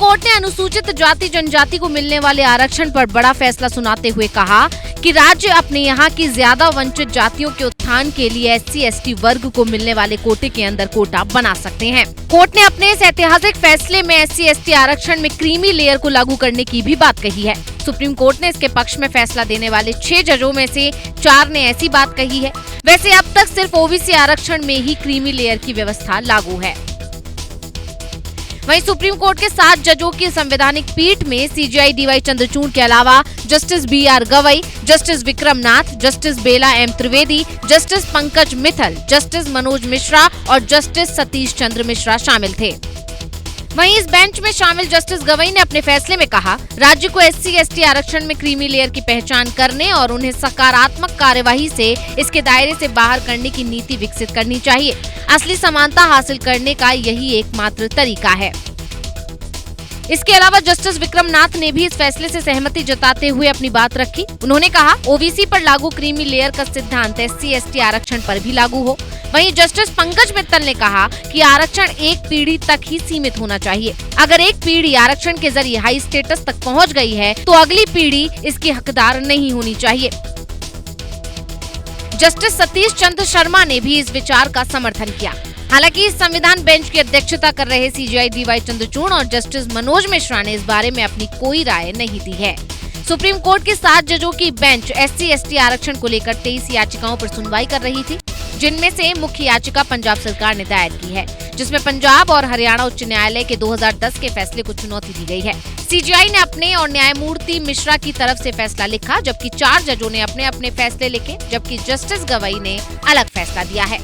Court ने अनुसूचित जाति जनजाति को मिलने वाले आरक्षण पर बड़ा फैसला सुनाते हुए कहा कि राज्य अपने यहाँ की ज्यादा वंचित जातियों के उत्थान के लिए SC/ST वर्ग को मिलने वाले कोटे के अंदर कोटा बना सकते हैं। कोर्ट ने अपने इस ऐतिहासिक फैसले में SC/ST आरक्षण में क्रीमी लेयर को लागू करने की भी बात कही है। सुप्रीम कोर्ट ने इसके पक्ष में फैसला देने वाले 6 जजों में से 4 ने ऐसी बात कही है। वैसे अब तक सिर्फ OBC आरक्षण में ही क्रीमी लेयर की व्यवस्था लागू है। वहीं सुप्रीम कोर्ट के 7 जजों की संवैधानिक पीठ में CJI DY चंद्रचूड़ के अलावा justice BR Gavai, justice Vikram Nath, justice Bela M Trivedi, justice Pankaj Mittal, justice Manoj Mishra और जस्टिस सतीश चंद्र मिश्रा शामिल थे। वहीं इस बेंच में शामिल जस्टिस गवई ने अपने फैसले में कहा, राज्य को SC/ST आरक्षण में क्रीमी लेयर की पहचान करने और उन्हें सकारात्मक कार्यवाही से इसके दायरे से बाहर करने की नीति विकसित करनी चाहिए। असली समानता हासिल करने का यही एकमात्र तरीका है। इसके अलावा जस्टिस विक्रम नाथ ने भी इस फैसले से सहमति जताते हुए अपनी बात रखी। उन्होंने कहा, OBC पर लागू क्रीमी लेयर का सिद्धांत SC/ST आरक्षण पर भी लागू हो। वहीं जस्टिस पंकज मित्तल ने कहा कि आरक्षण एक पीढ़ी तक ही सीमित होना चाहिए। अगर एक पीढ़ी आरक्षण के जरिए हाई स्टेटस तक पहुंच गई है तो अगली पीढ़ी इसकी हकदार नहीं होनी चाहिए। जस्टिस सतीश चंद्र शर्मा ने भी इस विचार का समर्थन किया। हालांकि इस संविधान बेंच की अध्यक्षता कर रहे CJI DY चंद्रचूड़ और जस्टिस मनोज मिश्रा ने इस बारे में अपनी कोई राय नहीं दी है। सुप्रीम कोर्ट के 7 जजों की बेंच SC/ST आरक्षण को लेकर 23 याचिकाओं पर सुनवाई कर रही थी, जिनमें से मुख्य याचिका पंजाब सरकार ने दायर की है, जिसमें पंजाब और हरियाणा उच्च न्यायालय के 2010 के फैसले को चुनौती दी गई है। CJI ने अपने और न्यायमूर्ति मिश्रा की तरफ से फैसला लिखा, जबकि 4 जजों ने अपने अपने फैसले लिखे, जबकि जस्टिस गवई ने अलग फैसला दिया है।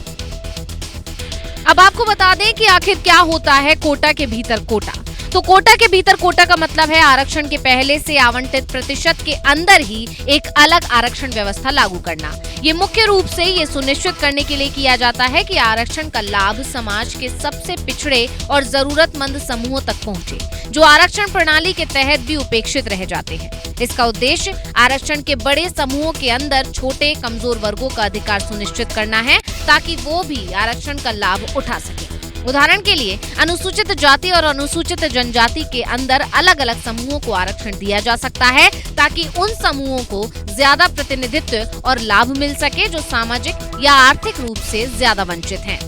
अब आपको बता दें कि आखिर क्या होता है कोटा के भीतर कोटा। तो कोटा के भीतर कोटा का मतलब है आरक्षण के पहले से आवंटित प्रतिशत के अंदर ही एक अलग आरक्षण व्यवस्था लागू करना। ये मुख्य रूप से ये सुनिश्चित करने के लिए किया जाता है कि आरक्षण का लाभ समाज के सबसे पिछड़े और जरूरतमंद समूहों तक पहुंचे, जो आरक्षण प्रणाली के तहत भी उपेक्षित रह जाते हैं। इसका उद्देश्य आरक्षण के बड़े समूहों के अंदर छोटे कमजोर वर्गों का अधिकार सुनिश्चित करना है, ताकि वो भी आरक्षण का लाभ उठा सके। उदाहरण के लिए अनुसूचित जाति और अनुसूचित जनजाति के अंदर अलग अलग समूहों को आरक्षण दिया जा सकता है, ताकि उन समूहों को ज्यादा प्रतिनिधित्व और लाभ मिल सके जो सामाजिक या आर्थिक रूप से ज्यादा वंचित हैं।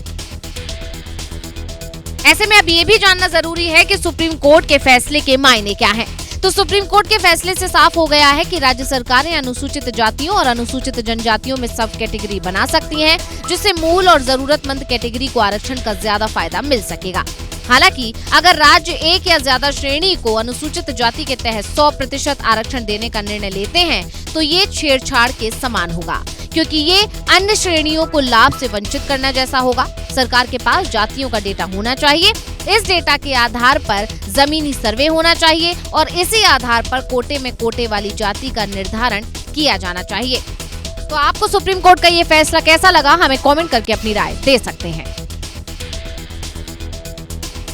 ऐसे में अब ये भी जानना जरूरी है कि सुप्रीम कोर्ट के फैसले के मायने क्या हैं। तो सुप्रीम कोर्ट के फैसले से साफ हो गया है कि राज्य सरकारें अनुसूचित जातियों और अनुसूचित जनजातियों में सब कैटेगरी बना सकती हैं, जिससे मूल और जरूरतमंद कैटेगरी को आरक्षण का ज्यादा फायदा मिल सकेगा। हालांकि अगर राज्य एक या ज्यादा श्रेणी को अनुसूचित जाति के तहत 100% आरक्षण देने का निर्णय लेते हैं तो ये छेड़छाड़ के समान होगा, क्योंकि ये अन्य श्रेणियों को लाभ से वंचित करना जैसा होगा। सरकार के पास जातियों का डेटा होना चाहिए। इस डेटा के आधार पर जमीनी सर्वे होना चाहिए और इसी आधार पर कोटे में कोटे वाली जाति का निर्धारण किया जाना चाहिए। तो आपको सुप्रीम कोर्ट का ये फैसला कैसा लगा, हमें कमेंट करके अपनी राय दे सकते हैं।